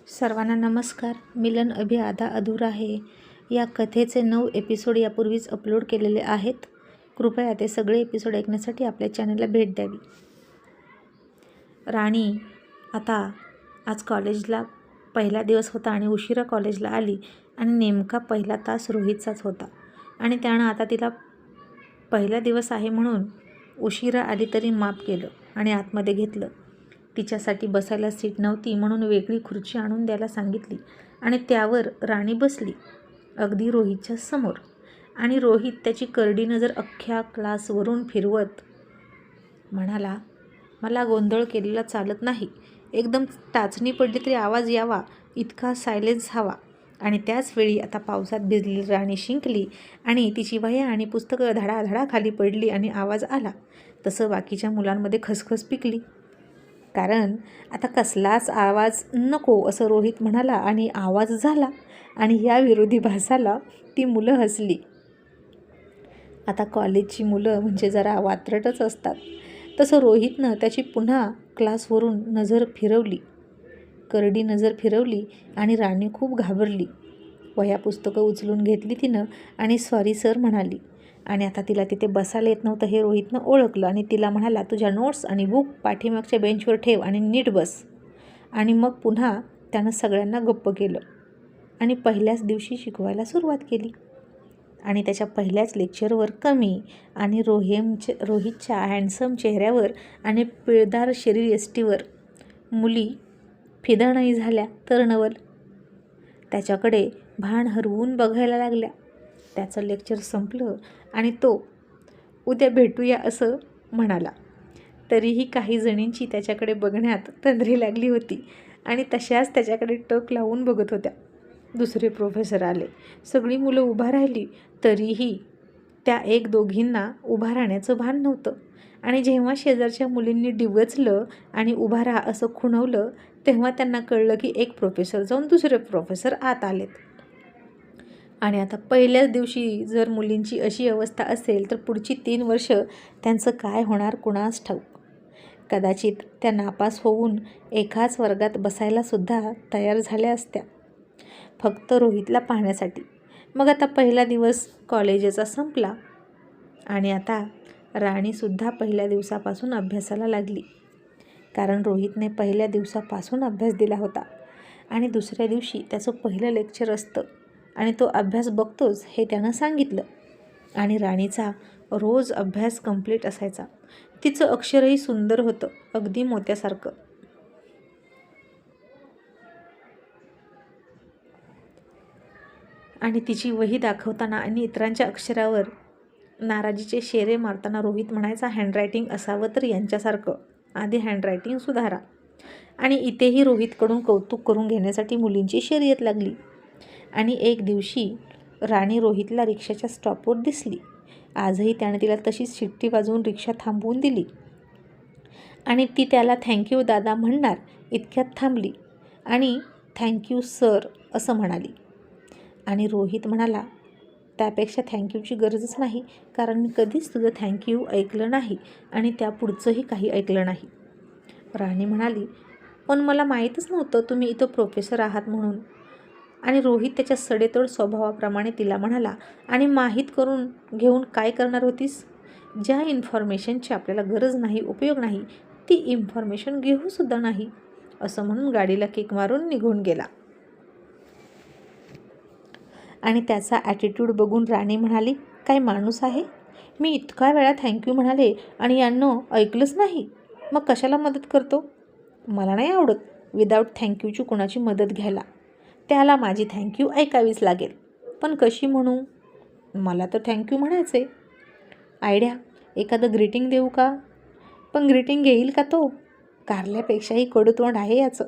सर्वांना नमस्कार. मिलन अभी आधा अधूरा है या कथेचे 9 एपिसोड यापूर्वीच अपलोड केलेले आहेत. कृपया ते सगळे एपिसोड ऐकण्यासाठी आपल्या चॅनलला भेट द्यावी. राणी आता आज कॉलेजला पहिला दिवस होता आणि उशिरा कॉलेजला आली आणि नेमका पहिला तास रोहितचाच होता आणि त्यानं आता तिला पहिला दिवस आहे म्हणून उशिरा आली तरी माफ केलं आणि आतमध्ये घेतलं. तिच्यासाठी बसायला सीट नव्हती म्हणून वेगळी खुर्ची आणून द्यायला सांगितली आणि त्यावर राणी बसली अगदी रोहितच्या समोर. आणि रोहित त्याची करडी नजर अख्ख्या क्लासवरून फिरवत म्हणाला, मला गोंधळ केलेला चालत नाही. एकदम टाचणी पडली तरी आवाज यावा इतका सायलेन्स हवा. आणि त्याच वेळी आता पावसात भिजलेली राणी शिंकली आणि तिची वह्या आणि पुस्तकं धडाधडा खाली पडली आणि आवाज आला. तसं बाकीच्या मुलांमध्ये खसखस पिकली. कारण आता कसलाच आवाज नको असं रोहित म्हणाला आणि आवाज झाला आणि या विरोधाभासाला ती मुलं हसली. आता कॉलेजची मुलं म्हणजे जरा वात्रटच असतात. तसं रोहितनं त्याची पुन्हा क्लासवरून नजर फिरवली, करडी नजर फिरवली आणि राणी खूप घाबरली. वह्या पुस्तकं उचलून घेतली तिनं आणि सॉरी सर म्हणाली. आणि आता तिला तिथे बसायला येत नव्हतं हे रोहितनं ओळखलं आणि तिला म्हणाला, तुझ्या नोट्स आणि बुक पाठीमागच्या बेंचवर ठेव आणि नीट बस. आणि मग पुन्हा त्यानं सगळ्यांना गप्प केलं आणि पहिल्याच दिवशी शिकवायला सुरुवात केली. आणि त्याच्या पहिल्याच लेक्चरवर कमी आणि रोहितच्या हँडसम चेहऱ्यावर आणि पिळदार शरीर यष्टीवर मुली फिदा नाही झाल्या तर नवल. त्याच्याकडे भान हरवून बघायला लागल्या. त्याचं लेक्चर संपलं आणि तो उद्या भेटूया असं म्हणाला. तरीही काही जणींची त्याच्याकडे बघण्यात तंद्री लागली होती आणि तशाच त्याच्याकडे टक लावून बघत होत्या. दुसरे प्रोफेसर आले. सगळी मुलं उभा राहिली तरीही त्या एक दोघींना उभा राहण्याचं भान नव्हतं. आणि जेव्हा शेजारच्या मुलींनी डिवचलं आणि उभा राहा असं खुणवलं तेव्हा त्यांना कळलं की एक प्रोफेसर जाऊन दुसरे प्रोफेसर आत आलेत. आणि आता पहिल्याच दिवशी जर मुलींची अशी अवस्था असेल तर पुढची 3 वर्ष त्यांचं काय होणार कुणास ठाऊक. कदाचित त्या नापास होऊन एकाच वर्गात बसायलासुद्धा तयार झाल्या असत्या फक्त रोहितला पाहण्यासाठी. मग आता पहिला दिवस कॉलेजचा संपला आणि आता राणीसुद्धा पहिल्या दिवसापासून अभ्यासाला लागली. कारण रोहितने पहिल्या दिवसापासून अभ्यास दिला होता आणि दुसऱ्या दिवशी त्याचं पहिलं लेक्चर असतं आणि तो अभ्यास बघतोच हे त्यानं सांगितलं. आणि राणीचा रोज अभ्यास कंप्लीट असायचा. तिचं अक्षरही सुंदर होतं, अगदी मोत्यासारखं. आणि तिची वही दाखवताना आणि इतरांच्या अक्षरावर नाराजीचे शेरे मारताना रोहित म्हणायचा, हँडरायटिंग असावं तर यांच्यासारखं, आधी हँडरायटिंग सुधारा. आणि इथेही रोहितकडून कौतुक करून घेण्यासाठी मुलींची शर्यत लागली. आणि एक दिवशी राणी रोहितला रिक्षाच्या स्टॉपवर दिसली. आजही त्याने तिला तशीच शिट्टी वाजवून रिक्षा थांबवून दिली आणि ती त्याला थँक्यू दादा म्हणणार इतक्यात थांबली आणि थँक्यू सर असं म्हणाली. आणि रोहित म्हणाला, त्यापेक्षा थँक्यूची गरजच नाही कारण मी कधीच तुझं थँक्यू ऐकलं नाही आणि त्यापुढचंही काही ऐकलं नाही. राणी म्हणाली, पण मला माहीतच नव्हतं तुम्ही इथं प्रोफेसर आहात म्हणून. आणि रोहित त्याच्या सडेतोड स्वभावाप्रमाणे तिला म्हणाला, आणि माहीत करून घेऊन काय करणार होतीस? ज्या इन्फॉर्मेशनची आपल्याला गरज नाही, उपयोग नाही, ती इन्फॉर्मेशन घेऊसुद्धा नाही असं म्हणून गाडीला किक मारून निघून गेला. आणि त्याचा ॲटिट्यूड बघून राणी म्हणाली, काय माणूस आहे? मी इतका वेळा थँक्यू म्हणाले आणि यांना ऐकलंच नाही. मग कशाला मदत करतो? मला नाही आवडत विदाऊट थँक्यूची कोणाची मदत घ्यायला. त्याला माझी थँक्यू ऐकावीच लागेल. पण कशी म्हणू? मला तर थँक्यू म्हणायचे. आयडिया, एखादं ग्रीटिंग देऊ का? पण ग्रीटिंग घेईल का तो? कारल्यापेक्षाही कडूतोंड आहे याचं.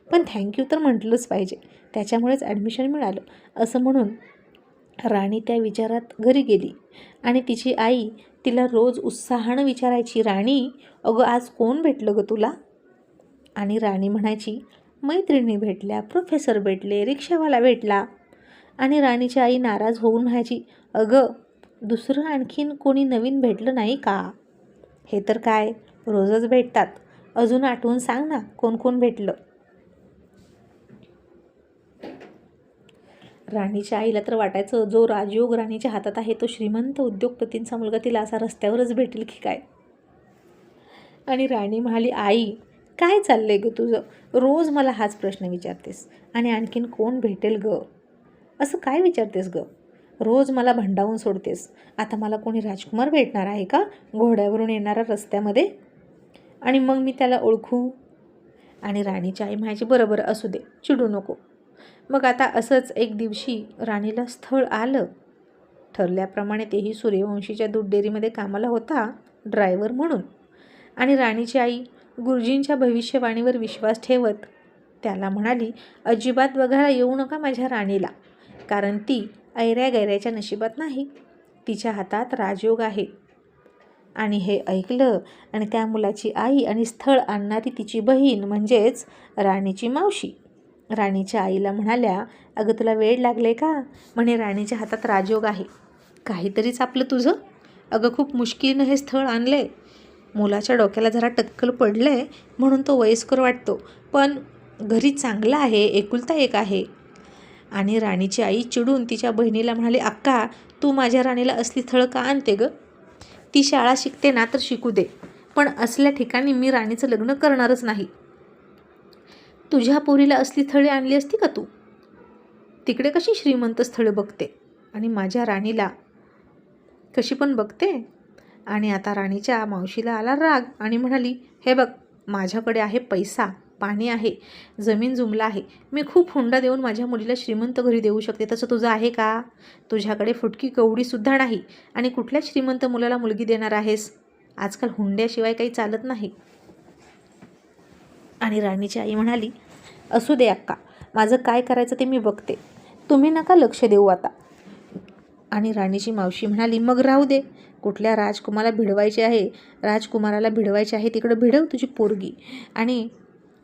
पण थँक्यू तर म्हटलंच पाहिजे, त्याच्यामुळेच ॲडमिशन मिळालं असं म्हणून राणी त्या विचारात घरी गेली. आणि तिची आई तिला रोज उत्साहानं विचारायची, राणी अगं आज कोण भेटलं गं तुला? आणि राणी म्हणायची, मैत्रिणी भेटल्या, प्रोफेसर भेटले, रिक्षावाला भेटला. आणि राणीची आई नाराज होऊन म्हणायची, अगं दुसरं आणखीन कोणी नवीन भेटलं नाही का? हे तर काय रोजच भेटतात. अजून आठवून सांग ना कोण कोण भेटलं. राणीच्या आईला तर वाटायचं जो राजयोग राणीच्या हातात आहे तो श्रीमंत उद्योगपतींचा मुलगा तिला असा रस्त्यावरच भेटेल की काय. आणि राणी म्हणाली, आई काय चाललंय ग तुझं? रोज मला हाच प्रश्न विचारतेस आणि आणखीन कोण भेटेल ग? असं काय विचारतेस ग? रोज मला भंडावून सोडतेस. आता मला कोणी राजकुमार भेटणार आहे का घोड्यावरून येणारा रस्त्यामध्ये? आणि मग मी त्याला ओळखू? आणि राणीची आई म्हणायची, बरोबर असू दे, चिडू नको. मग आता असंच एक दिवशी राणीला स्थळ आलं. ठरल्याप्रमाणे तेही सूर्यवंशीच्या दूध डेअरीमध्ये कामाला होता ड्रायव्हर म्हणून. आणि राणीची आई गुरुजींच्या भविष्यवाणीवर विश्वास ठेवत त्याला म्हणाली, अजिबात बघायला येऊ नका माझ्या राणीला, कारण ती ऐऱ्या गैऱ्याच्या नशिबात नाही. तिच्या हातात राजयोग आहे. आणि हे ऐकलं आणि त्या मुलाची आई आणि स्थळ आणणारी तिची बहीण म्हणजेच राणीची मावशी राणीच्या आईला म्हणाल्या, अगं तुला वेळ लागले का? म्हणे राणीच्या हातात राजयोग आहे. काहीतरीच आपलं तुझं. अगं खूप मुश्किलीनं हे स्थळ आणले. मुलाच्या डोक्याला जरा टक्कल पडलंय म्हणून तो वयस्कर वाटतो, पण घरी चांगला आहे, एकुलता एक आहे. आणि राणीची आई चिडून तिच्या बहिणीला म्हणाली, अक्का तू माझ्या राणीला असली स्थळ का आणते ग? ती शाळा शिकते ना तर शिकू दे, पण असल्या ठिकाणी मी राणीचं लग्न करणारच नाही. तुझ्या पोरीला असली स्थळे आणली असती का तू? तिकडे कशी श्रीमंत स्थळे बघते आणि माझ्या राणीला कशी पण बघते. आणि आता राणीच्या मावशीला आला राग आणि म्हणाली, हे बघ माझ्याकडे आहे पैसा, पाणी आहे, जमीन जुमला आहे. मी खूप हुंडा देऊन माझ्या मुलीला श्रीमंत घरी देऊ शकते. तसं तुझं आहे का? तुझ्याकडे फुटकी कवडीसुद्धा नाही आणि कुठल्या श्रीमंत मुलाला मुलगी देणार आहेस? आजकाल हुंड्याशिवाय काही चालत नाही. आणि राणीची आई म्हणाली, असू दे अक्का, माझं काय करायचं ते मी बघते, तुम्ही नका लक्ष देऊ आता. आणि राणीची मावशी म्हणाली, मग राहू दे. कुठल्या राजकुमाराला भिडवायचे आहे तिकडं भिडव तुझी पोरगी. आणि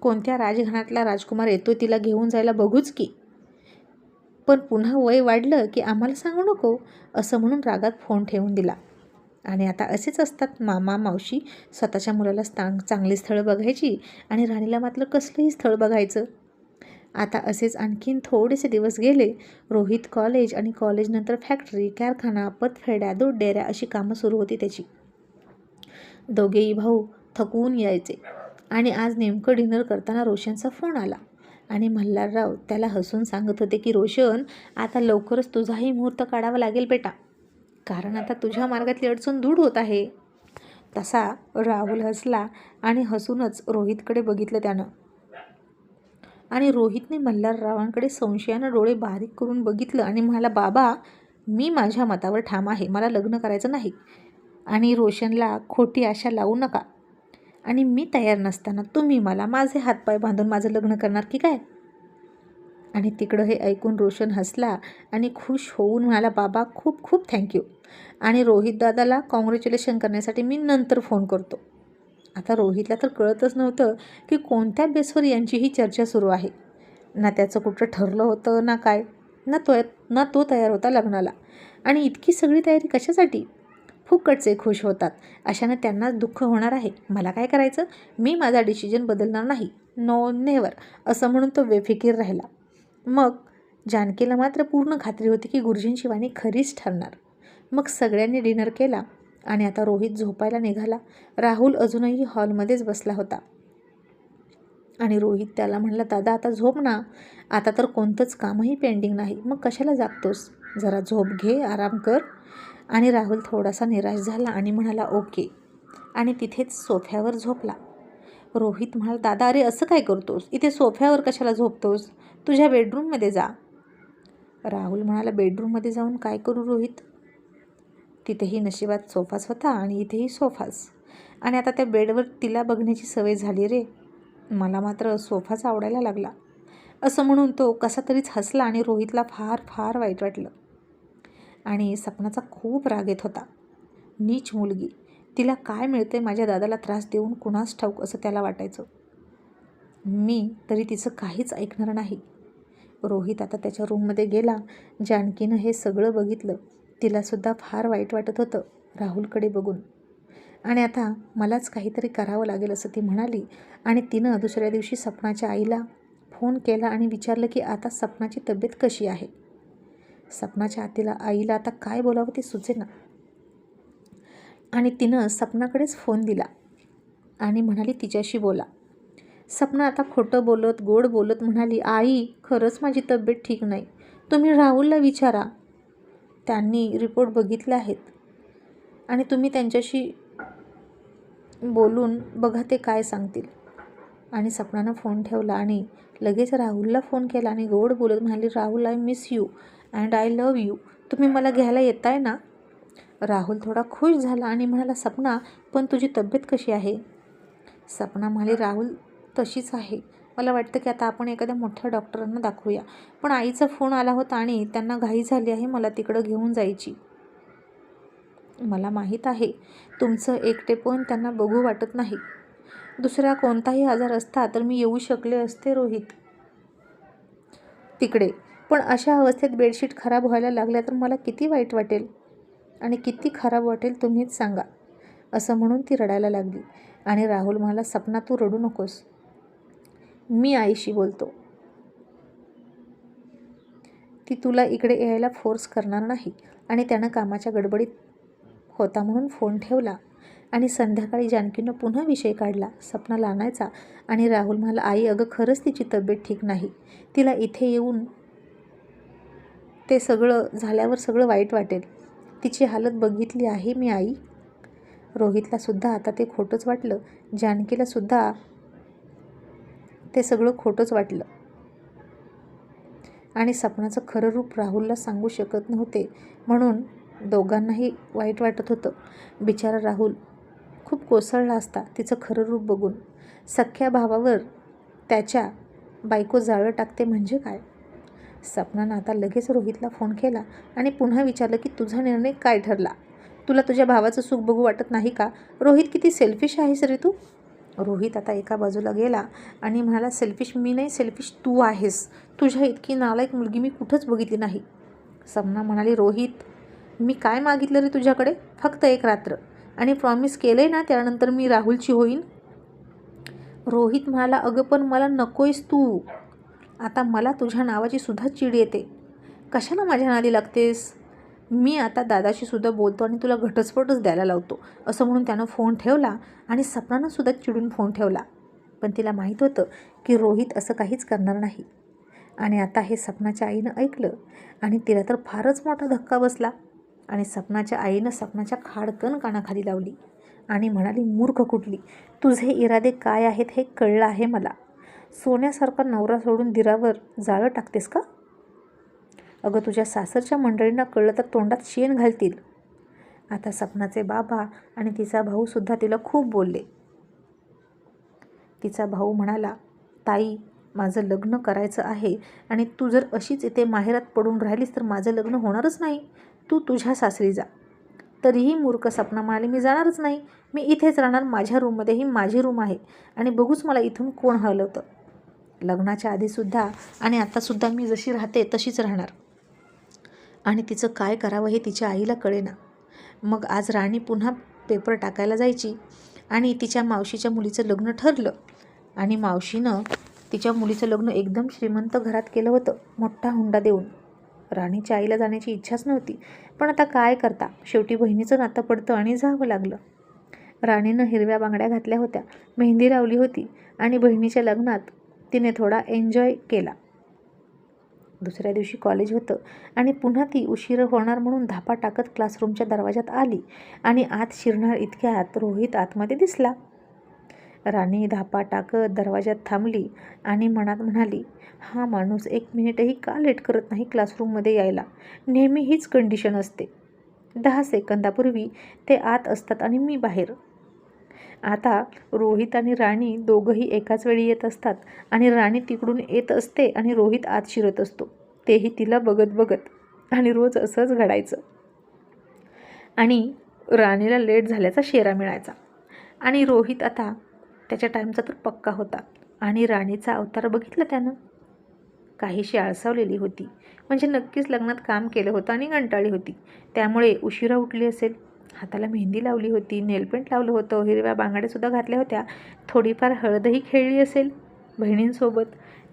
कोणत्या राजघराण्यातला राजकुमार येतो तिला घेऊन जायला बघूच की. पण पुन्हा वय वाढलं की आम्हाला सांगू नको, असं म्हणून रागात फोन ठेवून दिला. आणि आता असेच असतात मामा मावशी, स्वतःच्या मुलाला चांगली स्थळं बघायची आणि राणीला मात्र कसलंही स्थळ बघायचं. आता असेच आणखीन थोडेसे दिवस गेले. रोहित कॉलेज आणि कॉलेजनंतर फॅक्टरी, कारखाना, पतफेड्या, दूध डेऱ्या अशी कामं सुरू होती त्याची. दोघेही भाऊ थकवून यायचे. आणि आज नेमकं डिनर करताना रोशनचा फोन आला आणि मल्हारराव त्याला हसून सांगत होते की रोशन, आता लवकरच तुझाही मुहूर्त काढावा लागेल बेटा, कारण आता तुझ्या मार्गातली अडचण दूर होत आहे. तसा राहुल हसला आणि हसूनच रोहितकडे बघितलं त्यानं. आणि रोहितने मल्हाररावांकडे संशयानं डोळे बारीक करून बघितलं आणि म्हणाला, बाबा मी माझ्या मतावर ठाम आहे, मला लग्न करायचं नाही आणि रोशनला खोटी आशा लावू नका. आणि मी तयार नसताना तुम्ही मला माझे हातपाय बांधून माझं लग्न करणार की काय? आणि तिकडं हे ऐकून रोशन हसला आणि खुश होऊन म्हणाला, बाबा खूप खूप थँक्यू, आणि रोहित दादाला कॉंग्रॅच्युलेशन करण्यासाठी मी नंतर फोन करतो. आता रोहितला तर कळतच नव्हतं की कोणत्या बेसवर यांची ही चर्चा सुरू आहे. ना त्याचं कुठं ठरलं होतं ना काय, ना तो तयार होता लग्नाला. आणि इतकी सगळी तयारी कशासाठी? फुकटचे खुश होतात, अशानं त्यांनाच दुःख होणार आहे. मला काय करायचं? मी माझा डिसिजन बदलणार नाही, नो नेवर, असं म्हणून तो बेफिकीर राहिला. मग जानकीला मात्र पूर्ण खात्री होती की गुरुजींची वाणी खरीच ठरणार. मग सगळ्यांनी डिनर केला आणि आता रोहित झोपायला निघाला. राहुल अजूनही हॉलमध्येच बसला होता. आणि रोहित त्याला म्हणला, दादा आता झोप ना, आता तर कोणतंच कामही पेंडिंग नाही, मग कशाला जागतोस? जरा झोप घे, आराम कर. आणि राहुल थोडासा निराश झाला आणि म्हणाला, ओके, आणि तिथेच सोफ्यावर झोपला. रोहित म्हणाला, दादा अरे असं काय करतोस? इथे सोफ्यावर कशाला झोपतोस? तुझ्या बेडरूममध्ये जा. राहुल म्हणाला, बेडरूममध्ये जाऊन काय करू रोहित? तिथेही नशिबात सोफाच होता आणि इथेही सोफाच. आणि आता त्या बेडवर तिला बघण्याची सवय झाली रे, मला मात्र सोफाच आवडायला लागला. असं म्हणून तो कसा तरीच हसला आणि रोहितला फार फार वाईट वाटलं. आणि सपनाचा खूप राग येत होता. नीच मुलगी, तिला काय मिळते माझ्या दादाला त्रास देऊन कुणास ठाऊक, असं त्याला वाटायचं. मी तरी तिचं काहीच ऐकणार नाही. रोहित आता त्याच्या रूममध्ये गेला. जानकीनं हे सगळं बघितलं. तिलासुद्धा फार वाईट वाटत होतं राहुलकडे बघून. आणि आता मलाच काहीतरी करावं लागेल असं ती म्हणाली. आणि तिनं दुसऱ्या दिवशी सपनाच्या आईला फोन केला आणि विचारलं की आता सपनाची तब्येत कशी आहे. सपनाच्या आईला आता काय बोलावं ते सुचेना आणि तिनं सपनाकडेच फोन दिला आणि म्हणाली तिच्याशी बोला. सपना आता खोटं बोलत गोड बोलत म्हणाली, आई खरंच माझी तब्येत ठीक नाही, तुम्ही राहुलला विचारा, त्यांनी रिपोर्ट बघितले आहेत आणि तुम्ही त्यांच्याशी बोलून बघा ते काय सांगतील. आणि सपनानं फोन ठेवला आणि लगेच राहुलला फोन केला आणि गोड बोलत म्हणाली, Rahul I miss you and I love you, तुम्ही मला घ्यायला येताय ना. राहुल थोडा खुश झाला आणि म्हणाला, सपना पण तुझी तब्येत कशी आहे. सपना म्हणाली, राहुल तशीच आहे, मला वाटतं की आता आपण एखाद्या मोठ्या डॉक्टरांना दाखवूया, पण आईचा फोन आला होता आणि त्यांना घाई झाली आहे मला तिकडं घेऊन जायची. मला माहीत आहे तुमचं एकटेपण त्यांना बघू वाटत नाही, दुसरा कोणताही आजार असता तर मी येऊ शकले असते रोहित तिकडे, पण अशा अवस्थेत बेडशीट खराब व्हायला लागल्या तर मला किती वाईट वाटेल आणि किती खराब वाटेल तुम्हीच सांगा. असं म्हणून ती रडायला लागली आणि राहुल म्हणाला, सपना तू रडू नकोस, मी आईशी बोलतो, ती तुला इकडे यायला फोर्स करणार नाही. आणि त्यानं कामाच्या गडबडीत होता म्हणून फोन ठेवला आणि संध्याकाळी जानकीनं पुन्हा विषय काढला सपनाला आणायचा. आणि राहुल म्हणाला, आई अगं खरंच तिची तब्येत ठीक नाही, तिला इथे येऊन ते सगळं झाल्यावर सगळं वाईट वाटेल, तिची हालत बघितली आहे मी आई. रोहितलासुद्धा आता ते खोटंच वाटलं, जानकीलासुद्धा ते सगळं खोटंच वाटलं आणि सपनाचं खरं रूप राहुलला सांगू शकत नव्हते म्हणून दोघांनाही वाईट वाटत होतं. बिचारा राहुल खूप कोसळला असता तिचं खरं रूप बघून. सख्ख्या भावावर त्याच्या बायको जाळं टाकते म्हणजे काय. सपनानं आता लगेच रोहितला फोन केला आणि पुन्हा विचारलं की तुझा निर्णय काय ठरला, तुला तुझ्या भावाचं सुख बघू वाटत नाही का. रोहित किती सेल्फिश आहेस रे तू. रोहित आता एका बाजूला गेला आणि म्हणाला, सेल्फिश मी नाही, सेल्फिश तू आहेस, तुझ्या इतकी नालायक मुलगी मी कुठंच बघितली नाही. सपना म्हणाली, रोहित मी काय मागितलं रे तुझ्याकडे, फक्त एक रात्र, आणि प्रॉमिस केलंय ना त्यानंतर मी राहुलची होईन. रोहित म्हणाला, अगं पण मला नकोयस तू, आता मला तुझ्या नावाची सुद्धा चीड येते, कशाला माझ्या नादी लागतेस. मी आता दादाशी सुद्धा बोलतो आणि तुला घटस्फोटच द्यायला लावतो. असं म्हणून त्यानं फोन ठेवला आणि सपनानं सुद्धा चिडून फोन ठेवला. पण तिला माहीत होतं की रोहित असं काहीच करणार नाही. आणि आता हे सपनाच्या आईनं ऐकलं आणि तिला तर फारच मोठा धक्का बसला. आणि सपनाच्या आईनं सपनाच्या खाडकन कानाखाली लावली आणि म्हणाली, मूर्ख कुठली, तुझे इरादे काय आहेत हे कळलं आहे मला, सोन्यासारखा नवरा सोडून दिरावर जाळं टाकतेस का. अगं तुझ्या सासरच्या मंडळींना कळलं तर तोंडात शेण घालतील. आता सपनाचे बाबा आणि तिचा भाऊसुद्धा तिला खूप बोलले. तिचा भाऊ म्हणाला, ताई माझं लग्न करायचं आहे आणि तू जर अशीच इथे माहेरात पडून राहिलीस तर माझं लग्न होणारच नाही, तू तुझ्या सासरी जा. तरीही मूर्ख सपना म्हणाली, मी जाणारच नाही, मी इथेच राहणार, माझ्या रूममध्ये ही माझी रूम आहे आणि बघूच मला इथून कोण हलवतं. लग्नाच्या आधीसुद्धा आणि आत्तासुद्धा मी जशी राहते तशीच राहणार. आणि तिचं काय करावं हे तिच्या आईला कळेना. मग आज राणी पुन्हा पेपर टाकायला जायची आणि तिच्या मावशीच्या मुलीचं लग्न ठरलं आणि मावशीनं तिच्या मुलीचं लग्न एकदम श्रीमंत घरात केलं होतं, मोठा हुंडा देऊन. राणीच्या आईला जाण्याची इच्छाच नव्हती, पण आता काय करता, शेवटी बहिणीचं नातं पडतं आणि जावं लागलं. राणीनं हिरव्या बांगड्या घातल्या होत्या, मेहंदी लावली होती आणि बहिणीच्या लग्नात तिने थोडा एन्जॉय केला. दुसऱ्या दिवशी कॉलेज होतं आणि पुन्हा ती उशीर होणार म्हणून धापा टाकत क्लासरूमच्या दरवाजात आली आणि आत शिरणार इतक्यात रोहित आतमध्ये दिसला. राणी धापा टाकत दरवाजात थांबली आणि मनात म्हणाली, हा माणूस 1 मिनिटही का लेट करत नाही क्लासरूममध्ये यायला, नेहमी हीच कंडिशन असते. 10 सेकंदापूर्वी ते आत असतात आणि मी बाहेर. आता रोहित आणि राणी दोघंही एकाच वेळी येत असतात आणि राणी तिकडून येत असते आणि रोहित आत शिरत असतो, तेही तिला बघत बघत. आणि रोज असंच घडायचं. आणि राणीला लेट झाल्याचा शेरा मिळायचा आणि रोहित आता त्याच्या टाईमचा तर पक्का होता. आणि राणीचा अवतार बघितला त्यानं, काहीशी आळसावलेली होती, म्हणजे नक्कीच लग्नात काम केलं होतं आणि कंटाळली होती, त्यामुळे उशिरा उठली असेल. हाताला मेहंदी लावली होती, नेलपेंट लावलं होतं, हिरव्या बांगड्यासुद्धा घातल्या होत्या, थोडीफार हळदही खेळली असेल बहिणींसोबत,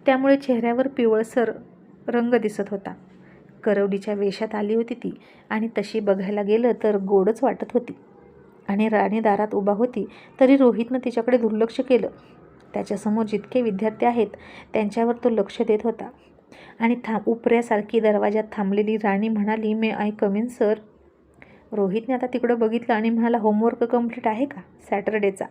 त्यामुळे चेहऱ्यावर पिवळसर रंग दिसत होता. करवडीच्या वेशात आली होती ती आणि तशी बघायला गेलं तर गोडच वाटत होती. आणि राणी दारात उभा होती तरी रोहितनं तिच्याकडे दुर्लक्ष केलं. त्याच्यासमोर जितके विद्यार्थी आहेत त्यांच्यावर तो लक्ष देत होता. आणि उपऱ्यासारखी दरवाज्यात थांबलेली राणी म्हणाली, मे आय कम इन सर. रोहितने आता तिकडं बघितलं आणि म्हणाला, होमवर्क कंप्लीट आहे का सॅटरडेचा?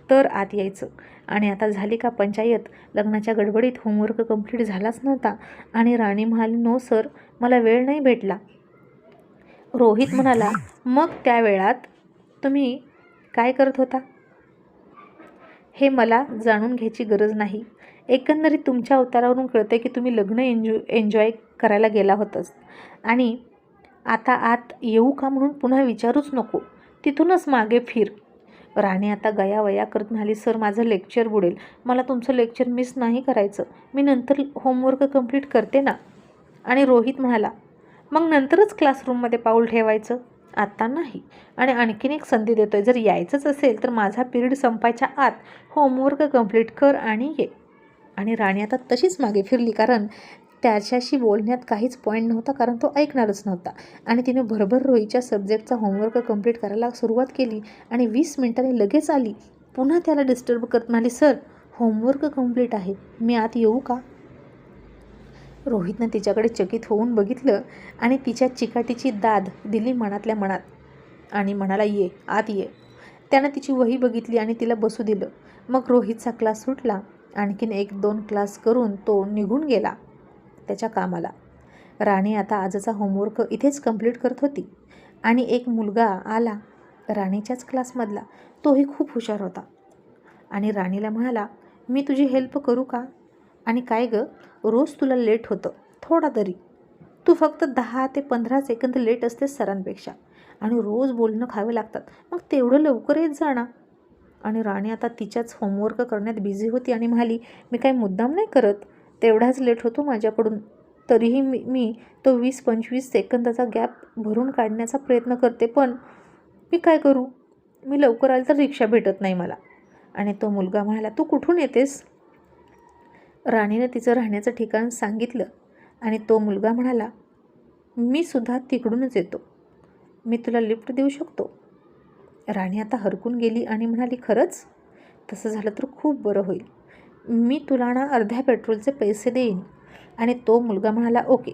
तर आत यायचं. आणि आता झाली का पंचायत? लग्नाच्या गडबडीत होमवर्क कंप्लीट झालाच नव्हता. आणि राणी म्हणाली, नो सर, मला वेळ नाही भेटला. रोहित म्हणाला, मग त्या वेळात तुम्ही काय करत होता हे मला जाणून घ्यायची गरज नाही. एकंदरीत तुमच्या अवतारावरून कळते की तुम्ही लग्न एन्जॉय करायला गेला होतास. आणि आता आत येऊ का म्हणून पुन्हा विचारूच नको, तिथूनच मागे फिर. राणी आता गयावया करत म्हणाली, सर माझं लेक्चर बुडेल, मला तुमचं लेक्चर मिस नाही करायचं, मी नंतर होमवर्क कंप्लीट करते ना. आणि रोहित म्हणाला, मग नंतरच क्लासरूममध्ये पाऊल ठेवायचं, आत्ता नाही. आणि आणखीन एक संधी देतोय, जर यायचंच असेल तर माझा पिरियड संपायच्या आत होमवर्क कंप्लीट कर आणि ये. आणि राणी आता तशीच मागे फिरली, कारण त्याच्याशी बोलण्यात काहीच पॉईंट नव्हता, कारण तो ऐकणारच नव्हता. आणि तिने भरभर रोहीच्या सब्जेक्टचा होमवर्क कंप्लीट करायला सुरुवात केली. आणि 20 मिनिटांनी लगेच आली. पुन्हा त्याला डिस्टर्ब करत म्हणाली, सर होमवर्क कंप्लीट आहे, मी आत येऊ का? रोहितनं तिच्याकडे चकित होऊन बघितलं आणि तिच्या चिकाटीची दाद दिली मनातल्या मनात आणि म्हणाला, ये आत ये. त्यानं तिची वही बघितली आणि तिला बसू दिलं. मग रोहितचा क्लास सुटला. आणखीन 1-2 क्लास करून तो निघून गेला त्याच्या कामाला. राणी आता आजचा होमवर्क इथेच कंप्लीट करत होती. आणि एक मुलगा आला राणीच्याच क्लासमधला, तोही खूप हुशार होता. आणि राणीला म्हणाला, मी तुझी हेल्प करू का? आणि काय गं, रोज तुला लेट होतं थोडा तरी, तू फक्त 10 ते 15 सेकंद लेट असतेस सरांपेक्षा आणि रोज बोलणं खावे लागतात, मग तेवढं लवकर येत जा ना. आणि राणी आता तिच्याच होमवर्क करण्यात बिझी होती आणि म्हणाली, मी काही मुद्दाम नाही करत, तेवढाच लेट होतो माझ्याकडून, तरीही मी तो 20-25 सेकंदाचा गॅप भरून काढण्याचा प्रयत्न करते, पण मी काय करू, मी लवकर आले तर रिक्षा भेटत नाही मला. आणि तो मुलगा म्हणाला, तू कुठून येतेस? राणीनं तिचं राहण्याचं ठिकाण सांगितलं आणि तो मुलगा म्हणाला, मी सुद्धा तिकडूनच येतो, मी तुला लिफ्ट देऊ शकतो. राणी आता हरकून गेली आणि म्हणाली, खरंच? तसं झालं तर खूप बरं होईल, मी तुला ना अर्ध्या पेट्रोलचे पैसे देईन. आणि तो मुलगा म्हणाला, ओके.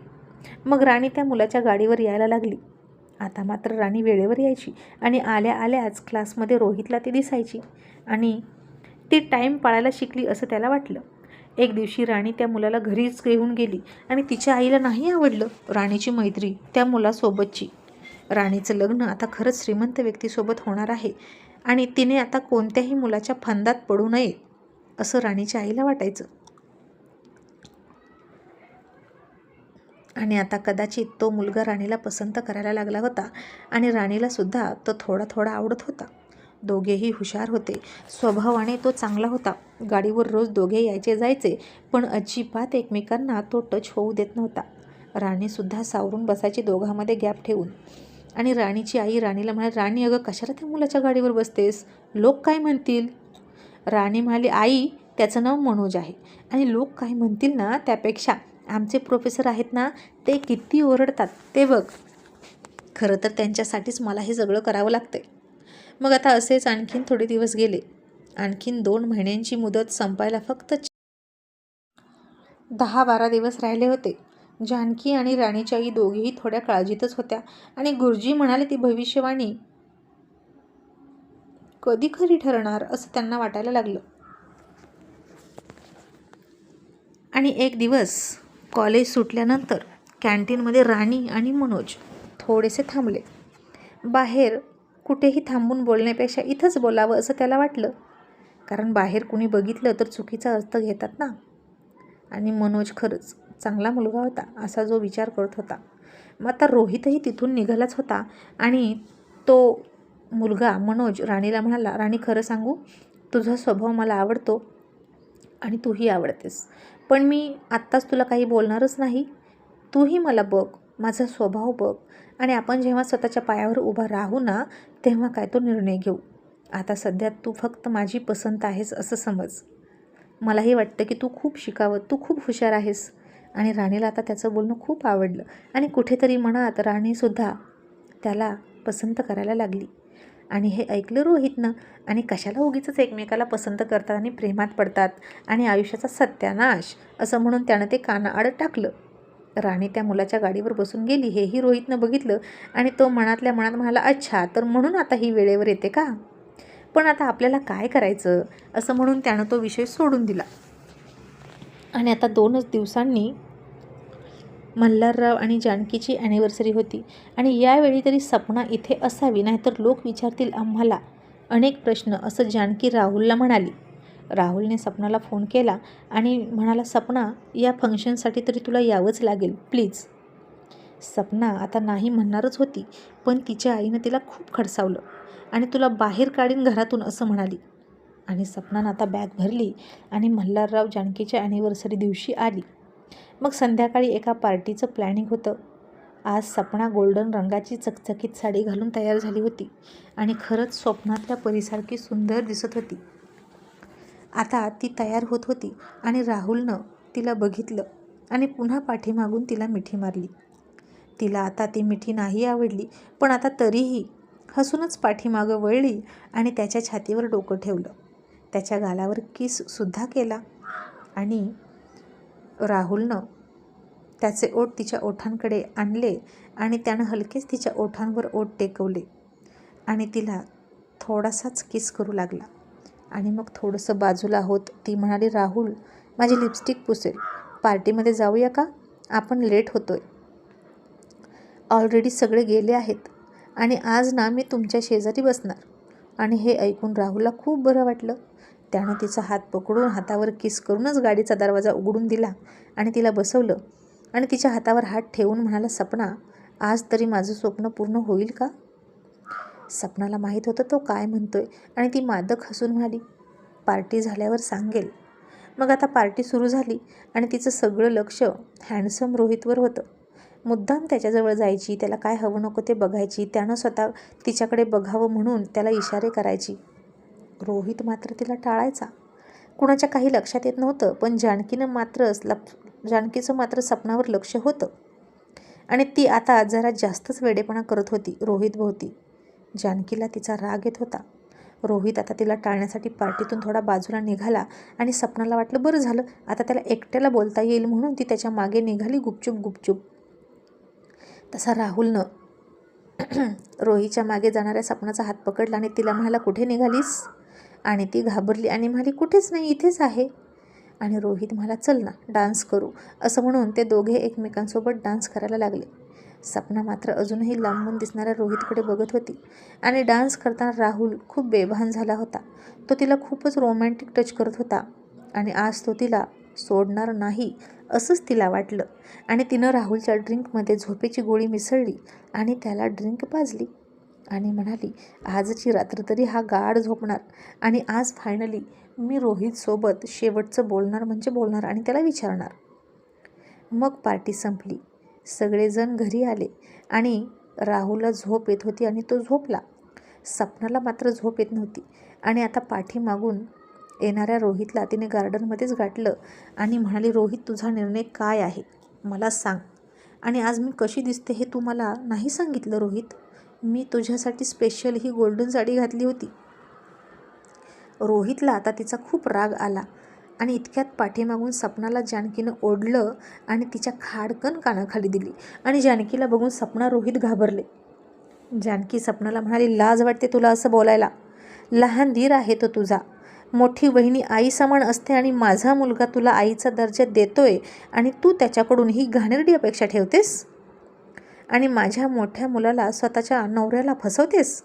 मग राणी त्या मुलाच्या गाडीवर यायला लागली. आता मात्र राणी वेळेवर यायची आणि आल्या आल्याच क्लासमध्ये रोहितला ती दिसायची आणि ती टाईम पाळायला शिकली असं त्याला वाटलं. एक दिवशी राणी त्या मुलाला घरीच घेऊन गेली आणि तिच्या आईला नाही आवडलं राणीची मैत्री त्या मुलासोबतची. राणीचं लग्न आता खरंच श्रीमंत व्यक्तीसोबत होणार आहे आणि तिने आता कोणत्याही मुलाच्या फंदात पडू नये असं राणीच्या आईला वाटायचं. आणि आता कदाचित तो मुलगा राणीला पसंत करायला लागला होता आणि राणीलासुद्धा तो थोडा थोडा आवडत होता. दोघेही हुशार होते, स्वभावाने तो चांगला होता. गाडीवर रोज दोघे यायचे जायचे, पण अजिबात एकमेकांना तो टच होऊ देत नव्हता. राणीसुद्धा सावरून बसायची दोघांमध्ये गॅप ठेवून. आणि राणीची आई राणीला म्हणाली, राणी अगं कशाला त्या मुलाच्या गाडीवर बसतेस, लोक काय म्हणतील? राणी म्हणाली, आई त्याचं नाव मनोज आहे आणि लोक काय म्हणतील ना, त्यापेक्षा आमचे प्रोफेसर आहेत ना, ते किती ओरडतात ते बघ. खरं तर त्यांच्यासाठीच मला हे सगळं करावं लागतंय. मग आता असेच आणखीन थोडे दिवस गेले. आणखीन 2 महिन्यांची मुदत संपायला फक्त 10-12 दिवस राहिले होते. जानकी आणि राणीची आई दोघीही थोड्या काळजीतच होत्या आणि गुरुजी म्हणाले ती भविष्यवाणी कधी खरी ठरणार असं त्यांना वाटायला लागलं. आणि एक दिवस कॉलेज सुटल्यानंतर कॅन्टीनमध्ये राणी आणि मनोज थोडेसे थांबले. बाहेर कुठेही थांबून बोलण्यापेक्षा इथंच बोलावं असं त्याला वाटलं, कारण बाहेर कुणी बघितलं तर चुकीचा अर्थ घेतात ना. आणि मनोज खरंच चांगला मुलगा होता असा जो विचार करत होता. मग आता रोहितही तिथून निघालाच होता आणि तो मुलगा मनोज राणीला म्हणाला, राणी खरं सांगू, तुझा स्वभाव मला आवडतो आणि तूही आवडतेस, पण मी आत्ताच तुला काही बोलणारच नाही. तूही मला बघ, माझा स्वभाव बघ आणि आपण जेव्हा स्वतःच्या पायावर उभा राहू ना, तेव्हा काय तो निर्णय घेऊ. आता सध्या तू फक्त माझी पसंत आहेस असं समज. मलाही वाटतं की तू खूप शिकावं, तू खूप हुशार आहेस आणि राणीला आता त्याचं बोलणं खूप आवडलं आणि कुठेतरी मनात राणीसुद्धा त्याला पसंत करायला लागली. आणि हे ऐकलं रोहितनं. आणि कशाला उगीचच एकमेकाला पसंत करतात आणि प्रेमात पडतात आणि आयुष्याचा सत्यानाश, असं म्हणून त्यानं ते कानाआड टाकलं. राणी त्या मुलाच्या गाडीवर बसून गेली हेही रोहितनं बघितलं आणि तो मनातल्या मनात म्हणाला, अच्छा, तर म्हणून आता ही वेळेवर येते का? पण आता आपल्याला काय करायचं, असं म्हणून त्यानं तो विषय सोडून दिला. आणि आता 2च दिवसांनी मल्हारराव आणि जानकीची ॲनिव्हर्सरी होती आणि यावेळी तरी सपना इथे असावी, नाहीतर लोक विचारतील आम्हाला अनेक प्रश्न, असं जानकी राहुलला म्हणाली. राहुलने सपनाला फोन केला आणि म्हणाला, सपना, या फंक्शनसाठी तरी तुला यावंच लागेल, प्लीज. सपना आता नाही म्हणणारच होती, पण तिच्या आईनं तिला खूप खडसावलं आणि तुला बाहेर काढीन घरातून, असं म्हणाली. आणि सपनानं आता बॅग भरली आणि मल्हारराव जानकीच्या ॲनिव्हर्सरी दिवशी आली. मग संध्याकाळी एका पार्टीचं प्लॅनिंग होतं. आज सपना गोल्डन रंगाची चकचकीत साडी घालून तयार झाली होती आणि खरंच स्वप्नातल्या परीसारखी सुंदर दिसत होती. आता ती तयार होत होती आणि राहुलनं तिला बघितलं आणि पुन्हा पाठीमागून तिला मिठी मारली. तिला आता ती मिठी नाही आवडली, पण आता तरीही हसूनच पाठीमागं वळली आणि त्याच्या छातीवर डोकं ठेवलं. त्याच्या गालावर किससुद्धा केला आणि राहुलनं त्याचे ओठ तिच्या ओठांकडे आणले आणि त्यानं हलकेच तिच्या ओठांवर ओठ टेकवले आणि तिला थोडासाच किस करू लागला. आणि मग थोडंसं बाजूला होत ती म्हणाली, राहुल, माझी लिपस्टिक पुसेल, पार्टीमध्ये जाऊया का? आपण लेट होतोय. ऑलरेडी सगळे गेले आहेत आणि आज ना मी तुमच्या शेजारी बसणार. आणि हे ऐकून राहुलला खूप बरं वाटलं. त्यानं तिचा हात पकडून हातावर किस करूनच गाडीचा दरवाजा उघडून दिला आणि तिला बसवलं आणि तिच्या हातावर हात ठेवून म्हणाला, सपना, आज तरी माझं स्वप्न पूर्ण होईल का? सपनाला माहीत होतं तो काय म्हणतोय आणि ती मादक हसून म्हणाली, पार्टी झाल्यावर सांगेल. मग आता पार्टी सुरू झाली आणि तिचं सगळं लक्ष हँडसम रोहितवर होतं. मुद्दाम त्याच्याजवळ जायची, त्याला काय हवं नको ते बघायची, त्यानं स्वतः तिच्याकडे बघावं म्हणून त्याला इशारे करायची. रोहित मात्र तिला टाळायचा. कुणाच्या काही लक्षात येत नव्हतं, पण जानकीचं मात्र सपनावर लक्ष होतं आणि ती आता जरा जास्तच वेडेपणा करत होती रोहितभोवती. जानकीला तिचा राग येत होता. रोहित आता तिला टाळण्यासाठी पार्टीतून थोडा बाजूला निघाला आणि सपनाला वाटलं, बरं झालं, आता त्याला एकट्याला बोलता येईल म्हणून ती त्याच्या मागे निघाली गुपचूप. तसा राहुलनं रोहितच्या मागे जाणाऱ्या सपनाचा हात पकडला आणि तिला म्हणाला, कुठे निघालीस? आणि ती घाबरली आणि म्हणाली, कुठेच नाही, इथेच आहे. आणि रोहित म्हणाला, चल ना, डान्स करू, असं म्हणून ते दोघे एकमेकांसोबत डान्स करायला लागले. सपना मात्र अजूनही लांबून दिसणाऱ्या रोहितकडे बघत होती आणि डान्स करताना राहुल खूप बेभान झाला होता. तो तिला खूपच रोमॅन्टिक टच करत होता आणि आज तो तिला सोडणार नाही असंच तिला वाटलं. आणि तिनं राहुलच्या ड्रिंकमध्ये झोपेची गोळी मिसळली आणि त्याला ड्रिंक पाजली आणि म्हणाली, आजची रात्र तरी हा गाढ झोपणार आणि आज फायनली मी रोहितसोबत शेवटचं बोलणार म्हणजे बोलणार आणि त्याला विचारणार. मग पार्टी संपली. सगळेजण घरी आले आणि राहुलला झोप येत होती आणि तो झोपला. सपनाला मात्र झोप येत नव्हती आणि आता पाठीमागून येणाऱ्या रोहितला तिने गार्डनमध्येच गाठलं आणि म्हणाली, रोहित, तुझा निर्णय काय आहे मला सांग. आणि आज मी कशी दिसते हे तू मला नाही सांगितलं रोहित. मी तुझ्यासाठी स्पेशल ही गोल्डन साडी घातली होती. रोहितला आता तिचा खूप राग आला आणि इतक्यात पाठीमागून सपनाला जानकीनं ओढलं आणि तिच्या खाडकन कानाखाली दिली आणि जानकीला बघून सपना रोहित घाबरले. जानकी सपनाला म्हणाली, लाज वाटते तुला असं बोलायला? लहान धीर आहे तो तुझा. मोठी वहिनी आई समान असते आणि माझा मुलगा तुला आईचा दर्जा देतोय आणि तू त्याच्याकडून ही घाणेरडी अपेक्षा ठेवतेस आणि माझ्या मोठ्या मुलाला स्वतःच्या नवऱ्याला फसवतेस.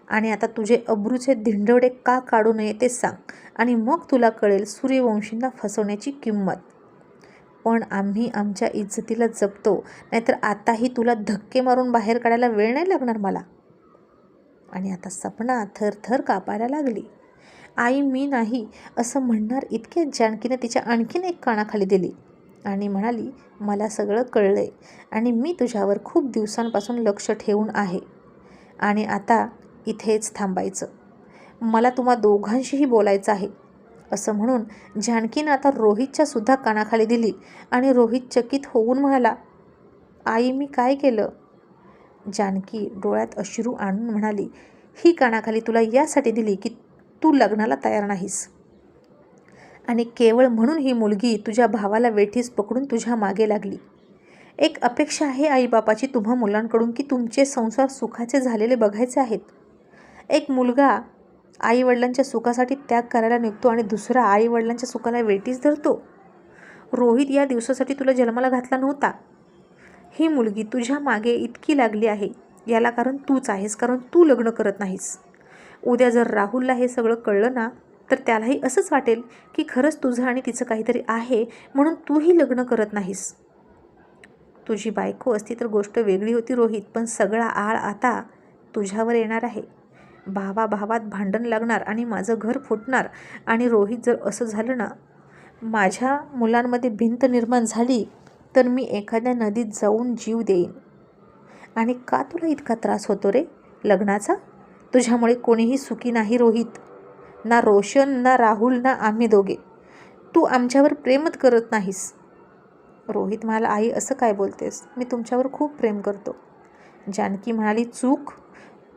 आणि आता तुझे अब्रूचे धिंडवडे का काढू नये ते सांग आणि मग तुला कळेल सूर्यवंशींना फसवण्याची किंमत. पण आम्ही आमच्या इज्जतीला जपतो, नाहीतर आताही तुला धक्के मारून बाहेर काढायला वेळ नाही लागणार मला. आणि आता सपना थरथर कापायला लागली. आई, मी नाही असं म्हणणार इतक्यात जानकीने तिच्या आणखीन एक कानाखाली दिली आणि म्हणाली, मला सगळं कळलंय आणि मी तुझ्यावर खूप दिवसांपासून लक्ष ठेवून आहे आणि आता इथेच थांबायचं. मला तुम्हा दोघांशीही बोलायचं आहे. असं म्हणून जानकीनं आता रोहितच्या सुद्धा कानाखाली दिली आणि रोहित चकित होऊन म्हणाला, आई मी काय केलं? जानकी डोळ्यात अश्रू आणून म्हणाली, ही कानाखाली तुला यासाठी दिली की तू लग्नाला तयार नाहीस आणि केवळ म्हणून ही मुलगी तुझ्या भावाला वेठीस पकडून तुझ्या मागे लागली. एक अपेक्षा आहे आईबापाची तुम्हा मुलांकडून की तुमचे संसार सुखाचे झालेले बघायचे आहेत. एक मुलगा आईवडिलांच्या सुखासाठी त्याग करायला निघतो आणि दुसरा आईवडिलांच्या सुखाला वेठीस धरतो. रोहित या दिवसासाठी तुला जन्माला घातला नव्हता. ही मुलगी तुझ्या मागे इतकी लागली आहे याला कारण तूच आहेस, कारण तू लग्न करत नाहीस. उद्या जर राहुलला हे सगळं कळलं ना तर त्यालाही असंच वाटेल की खरंच तुझं आणि तिचं काहीतरी आहे म्हणून तूही लग्न करत नाहीस. तुझी बायको असती तर गोष्ट वेगळी होती रोहित, पण सगळा आळ आता तुझ्यावर येणार आहे. भावाभावात भांडण लागणार आणि माझं घर फुटणार. आणि रोहित जर असं झालं ना, माझ्या मुलांमध्ये भिंत निर्माण झाली तर मी एखाद्या नदीत जाऊन जीव देईन. आणि का तुला इतका त्रास होतो रे लग्नाचा? तुझ्यामुळे कोणीही सुखी नाही रोहित, ना रोशन, ना राहुल, ना आम्ही दोघे. तू आमच्यावर प्रेमच करत नाहीस. रोहित म्हणाला, आई असं काय बोलतेस? मी तुमच्यावर खूप प्रेम करतो. जानकी म्हणाली, चूक.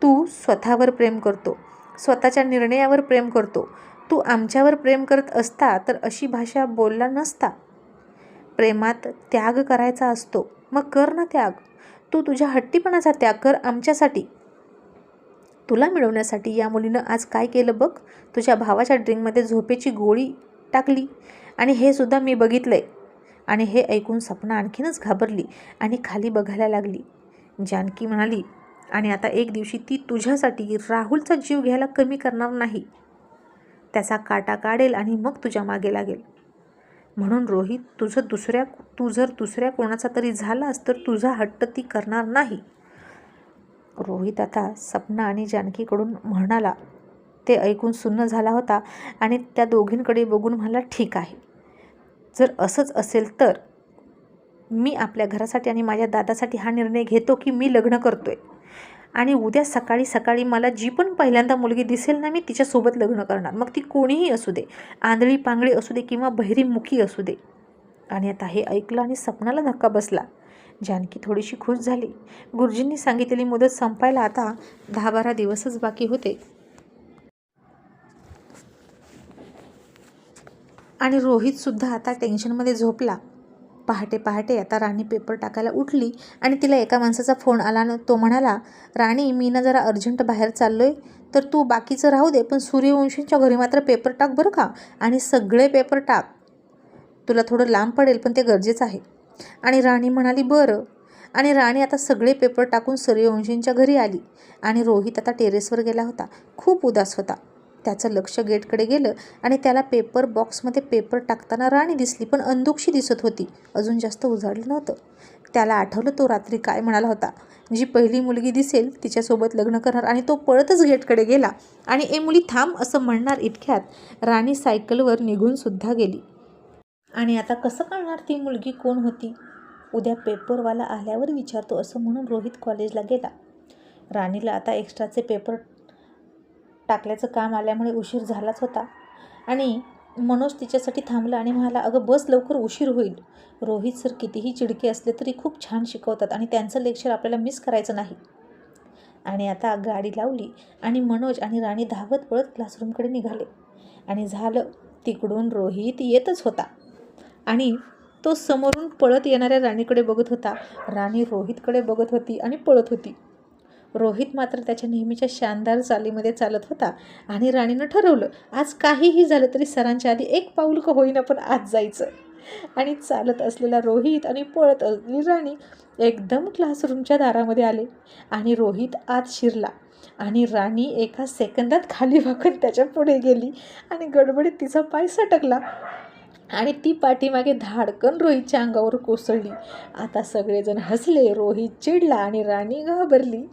तू स्वतःवर प्रेम करतो, स्वतःच्या निर्णयावर प्रेम करतो. तू आमच्यावर प्रेम करत असता तर अशी भाषा बोलला नसता. प्रेमात त्याग करायचा असतो, मग कर ना त्याग. तू तुझ्या हट्टीपणाचा त्याग कर आमच्यासाठी. तुला मिळवण्यासाठी या मुलीनं आज काय केलं बघ. तुझ्या भावाच्या ड्रिंकमध्ये झोपेची गोळी टाकली आणि हे सुद्धा मी बघितलंय. आणि हे ऐकून सपना आणखीनच घाबरली आणि खाली बघायला लागली. जानकी म्हणाली, आणि आता एक दिवशी ती तुझ्यासाठी राहुलचा जीव घ्यायला कमी करणार नाही. त्याचा काटा काढेल आणि मग तुझ्या मागे लागेल. म्हणून रोहित तू जर दुसऱ्या कोणाचा तरी झालास तर तुझा हट्ट ती करणार नाही. रोहित आता सपना आणि जानकीकडून म्हणाला ते ऐकून सुन्न झाला होता आणि त्या दोघींकडे बघून म्हणाला, ठीक आहे, जर असंच असेल तर मी आपल्या घरासाठी आणि माझ्या दादासाठी हा निर्णय घेतो की मी लग्न करतोय. आणि उद्या सकाळी सकाळी मला जी पण पहिल्यांदा मुलगी दिसेल ना मी तिच्यासोबत लग्न करणार. मग ती कोणीही असू दे, आंधळी पांगळी असू दे किंवा बहिरीमुखी असू दे. आणि आता हे ऐकलं आणि सपनाला धक्का बसला. जानकी थोडीशी खुश झाली. गुरुजींनी सांगितलेली मुदत संपायला आता 10-12 दिवसच बाकी होते. आणि रोहितसुद्धा आता टेन्शनमध्ये झोपला. पहाटे पहाटे आता राणी पेपर टाकायला उठली आणि तिला एका माणसाचा फोन आला ना. तो म्हणाला, राणी मी ना जरा अर्जंट बाहेर चाललोय, तर तू बाकीचं राहू दे पण सूर्यवंशींच्या घरी मात्र पेपर टाक बरं का. आणि सगळे पेपर टाक. तुला थोडं लांब पडेल पण ते गरजेचं आहे. आणि राणी म्हणाली, बरं. आणि राणी आता सगळे पेपर टाकून सूर्यवंशींच्या घरी आली. आणि रोहित आता टेरेसवर गेला होता. खूप उदास होता. त्याचं लक्ष गेटकडे गेलं आणि त्याला पेपर बॉक्समध्ये पेपर टाकताना राणी दिसली, पण अंधुकशी दिसत होती. अजून जास्त उजाडलं नव्हतं. त्याला आठवलं तो रात्री काय म्हणाला होता, जी पहिली मुलगी दिसेल तिच्यासोबत लग्न करणार. आणि तो पळतच गेटकडे गेला आणि ए मुली थांब असं म्हणणार इतक्यात राणी सायकलवर निघून सुद्धा गेली. आणि आता कसं कळणार ती मुलगी कोण होती? उद्या पेपरवाला आल्यावर विचारतो असं म्हणून रोहित कॉलेजला गेला. राणीला आता एक्स्ट्राचे पेपर टाकल्याचं काम आल्यामुळे उशीर झालाच होता. आणि मनोज तिच्यासाठी थांबला आणि म्हणाला, अगं बस लवकर, उशीर होईल. रोहित सर कितीही चिडके असले तरी खूप छान शिकवतात आणि त्यांचं लेक्चर आपल्याला मिस करायचं नाही. आणि आता गाडी लावली आणि मनोज आणि राणी धावत पळत क्लासरूमकडे निघाले. आणि झालं तिकडून रोहित येतच होता आणि तो समोरून पळत येणाऱ्या राणीकडे बघत होता. राणी रोहितकडे बघत होती आणि पळत होती. रोहित मात्र त्याच्या नेहमीच्या शानदार चालीमध्ये चालत होता. आणि राणीनं ठरवलं आज काहीही झालं तरी सरांच्या आधी एक पाऊल का होईना पण आज जायचं. आणि चालत असलेला रोहित आणि पळत असलेली राणी एकदम क्लासरूमच्या दारामध्ये आले. आणि रोहित आत शिरला आणि राणी एका सेकंदात खाली वाकून त्याच्या पुढे गेली आणि गडबडीत तिचा पाय सटकला आणि ती पाठीमागे धाडकन रोहितच्या अंगावर कोसळली. आता सगळेजण हसले, रोहित चिडला आणि राणी घाबरली.